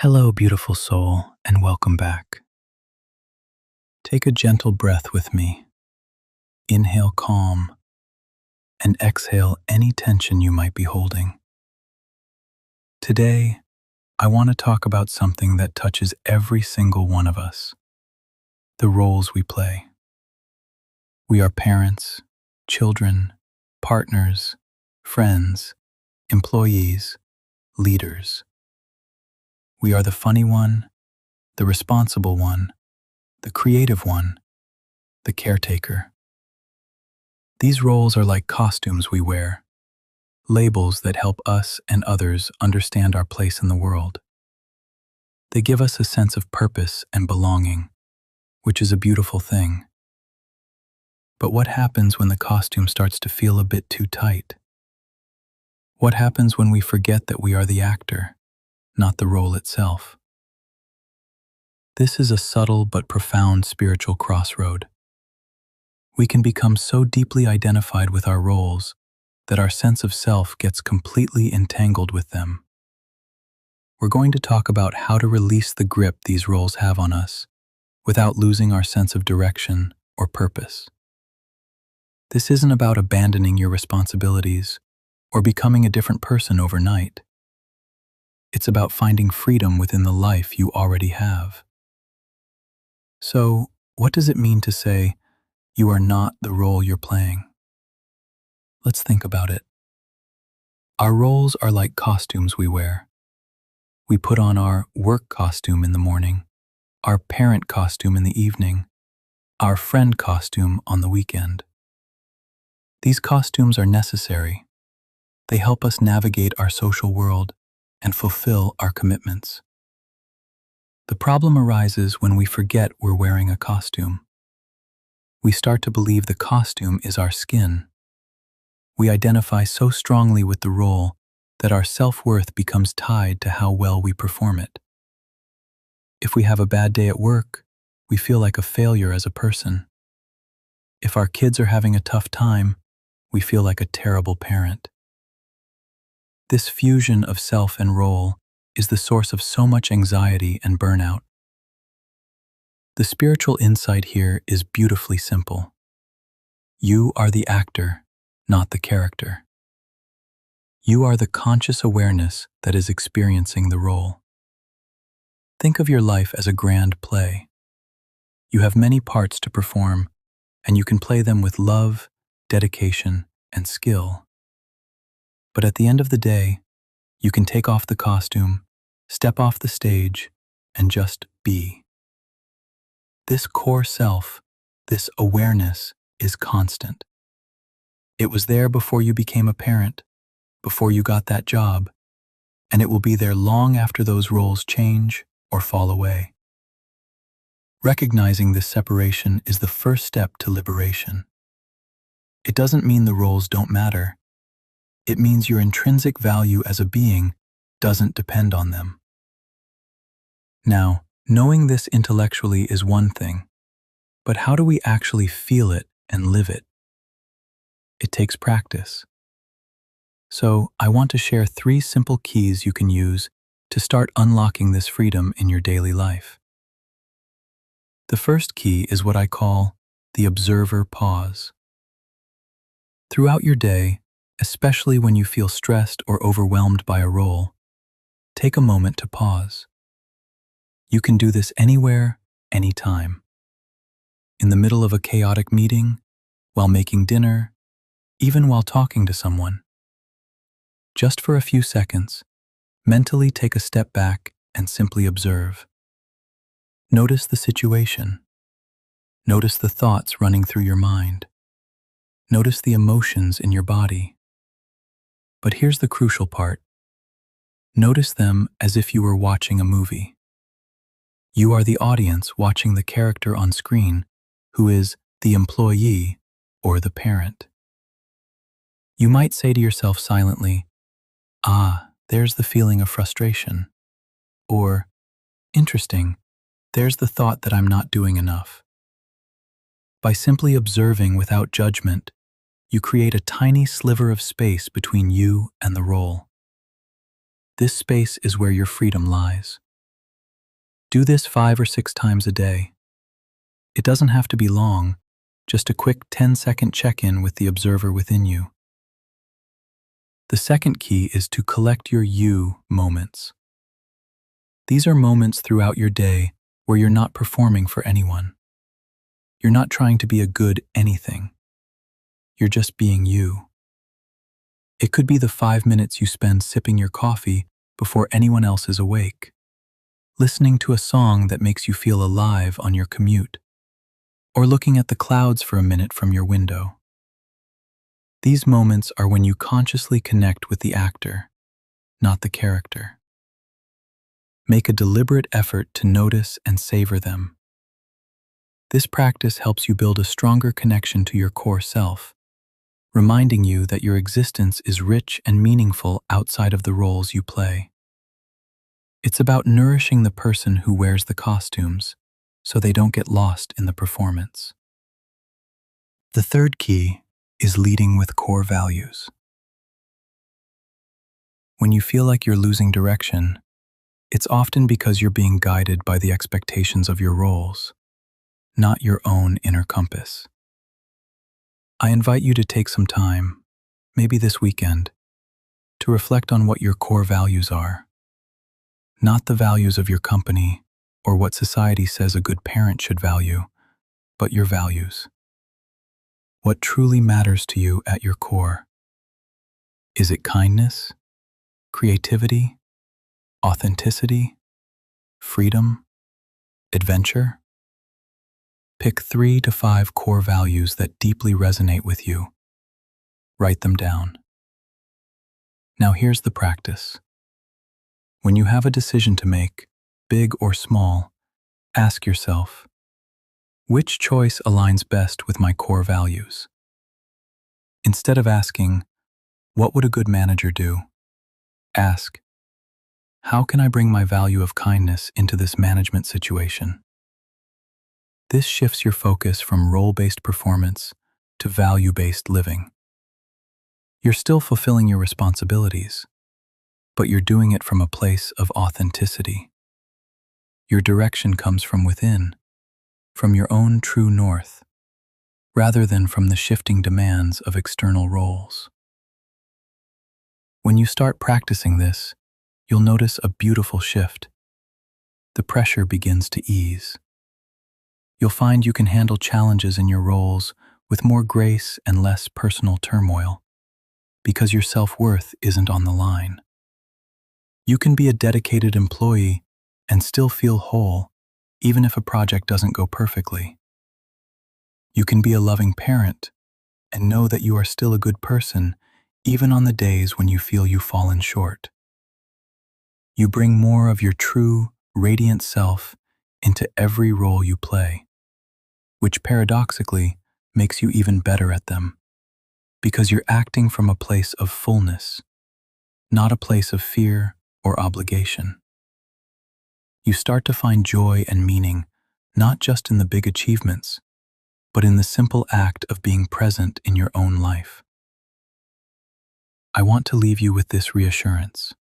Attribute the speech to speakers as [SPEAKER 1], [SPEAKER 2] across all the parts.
[SPEAKER 1] Hello, beautiful soul, and welcome back. Take a gentle breath with me. Inhale calm and exhale any tension you might be holding. Today, I want to talk about something that touches every single one of us: the roles we play. We are parents, children, partners, friends, employees, leaders. We are the funny one, the responsible one, the creative one, the caretaker. These roles are like costumes we wear, labels that help us and others understand our place in the world. They give us a sense of purpose and belonging, which is a beautiful thing. But what happens when the costume starts to feel a bit too tight? What happens when we forget that we are the actor, not the role itself? This is a subtle but profound spiritual crossroad. We can become so deeply identified with our roles that our sense of self gets completely entangled with them. We're going to talk about how to release the grip these roles have on us without losing our sense of direction or purpose. This isn't about abandoning your responsibilities or becoming a different person overnight. It's about finding freedom within the life you already have. So, what does it mean to say, "You are not the role you're playing"? Let's think about it. Our roles are like costumes we wear. We put on our work costume in the morning, our parent costume in the evening, our friend costume on the weekend. These costumes are necessary. They help us navigate our social world and fulfill our commitments. The problem arises when we forget we're wearing a costume. We start to believe the costume is our skin. We identify so strongly with the role that our self-worth becomes tied to how well we perform it. If we have a bad day at work, we feel like a failure as a person. If our kids are having a tough time, we feel like a terrible parent. This fusion of self and role is the source of so much anxiety and burnout. The spiritual insight here is beautifully simple. You are the actor, not the character. You are the conscious awareness that is experiencing the role. Think of your life as a grand play. You have many parts to perform, and you can play them with love, dedication, and skill. But at the end of the day, you can take off the costume, step off the stage, and just be. This core self, this awareness, is constant. It was there before you became a parent, before you got that job, and it will be there long after those roles change or fall away. Recognizing this separation is the first step to liberation. It doesn't mean the roles don't matter. It means your intrinsic value as a being doesn't depend on them. Now, knowing this intellectually is one thing, but how do we actually feel it and live it? It takes practice. So, I want to share 3 simple keys you can use to start unlocking this freedom in your daily life. The first key is what I call the observer pause. Throughout your day, especially when you feel stressed or overwhelmed by a role, take a moment to pause. You can do this anywhere, anytime. In the middle of a chaotic meeting, while making dinner, even while talking to someone. Just for a few seconds, mentally take a step back and simply observe. Notice the situation. Notice the thoughts running through your mind. Notice the emotions in your body. But here's the crucial part. Notice them as if you were watching a movie. You are the audience watching the character on screen, who is the employee or the parent. You might say to yourself silently, "Ah, there's the feeling of frustration." Or, "Interesting, there's the thought that I'm not doing enough." By simply observing without judgment, you create a tiny sliver of space between you and the role. This space is where your freedom lies. Do this 5 or 6 times a day. It doesn't have to be long, just a quick 10-second check-in with the observer within you. The second key is to collect your you moments. These are moments throughout your day where you're not performing for anyone. You're not trying to be a good anything. You're just being you. It could be the 5 minutes you spend sipping your coffee before anyone else is awake, listening to a song that makes you feel alive on your commute, or looking at the clouds for a minute from your window. These moments are when you consciously connect with the actor, not the character. Make a deliberate effort to notice and savor them. This practice helps you build a stronger connection to your core self, reminding you that your existence is rich and meaningful outside of the roles you play. It's about nourishing the person who wears the costumes, so they don't get lost in the performance. The third key is leading with core values. When you feel like you're losing direction, it's often because you're being guided by the expectations of your roles, not your own inner compass. I invite you to take some time, maybe this weekend, to reflect on what your core values are. Not the values of your company or what society says a good parent should value, but your values. What truly matters to you at your core? Is it kindness, creativity, authenticity, freedom, adventure? Pick 3 to 5 core values that deeply resonate with you. Write them down. Now here's the practice. When you have a decision to make, big or small, ask yourself, which choice aligns best with my core values? Instead of asking, what would a good manager do? Ask, how can I bring my value of kindness into this management situation? This shifts your focus from role-based performance to value-based living. You're still fulfilling your responsibilities, but you're doing it from a place of authenticity. Your direction comes from within, from your own true north, rather than from the shifting demands of external roles. When you start practicing this, you'll notice a beautiful shift. The pressure begins to ease. You'll find you can handle challenges in your roles with more grace and less personal turmoil, because your self-worth isn't on the line. You can be a dedicated employee and still feel whole, even if a project doesn't go perfectly. You can be a loving parent and know that you are still a good person, even on the days when you feel you've fallen short. You bring more of your true, radiant self into every role you play, which paradoxically makes you even better at them, because you're acting from a place of fullness, not a place of fear or obligation. You start to find joy and meaning not just in the big achievements, but in the simple act of being present in your own life. I want to leave you with this reassurance.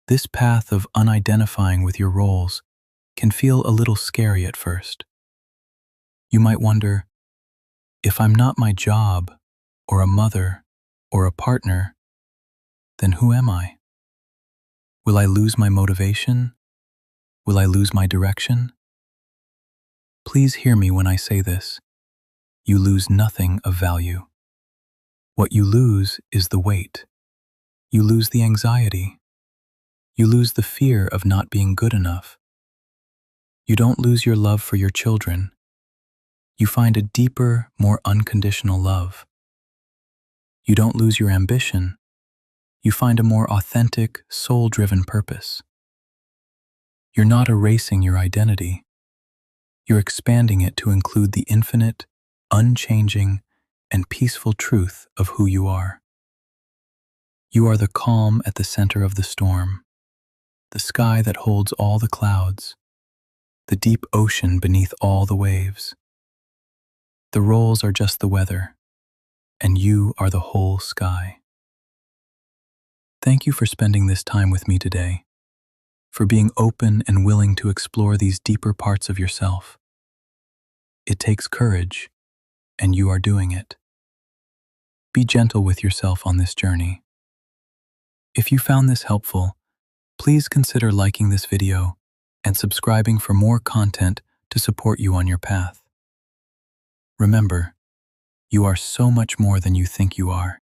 [SPEAKER 1] This path of unidentifying with your roles can feel a little scary at first. You might wonder, if I'm not my job, or a mother, or a partner, then who am I? Will I lose my motivation? Will I lose my direction? Please hear me when I say this. You lose nothing of value. What you lose is the weight. You lose the anxiety. You lose the fear of not being good enough. You don't lose your love for your children. You find a deeper, more unconditional love. You don't lose your ambition. You find a more authentic, soul-driven purpose. You're not erasing your identity. You're expanding it to include the infinite, unchanging, and peaceful truth of who you are. You are the calm at the center of the storm, the sky that holds all the clouds, the deep ocean beneath all the waves. The roles are just the weather, and you are the whole sky. Thank you for spending this time with me today. for being open and willing to explore these deeper parts of yourself. It takes courage, and you are doing it. Be gentle with yourself on this journey. If you found this helpful, please consider liking this video and subscribing for more content to support you on your path. Remember, you are so much more than you think you are.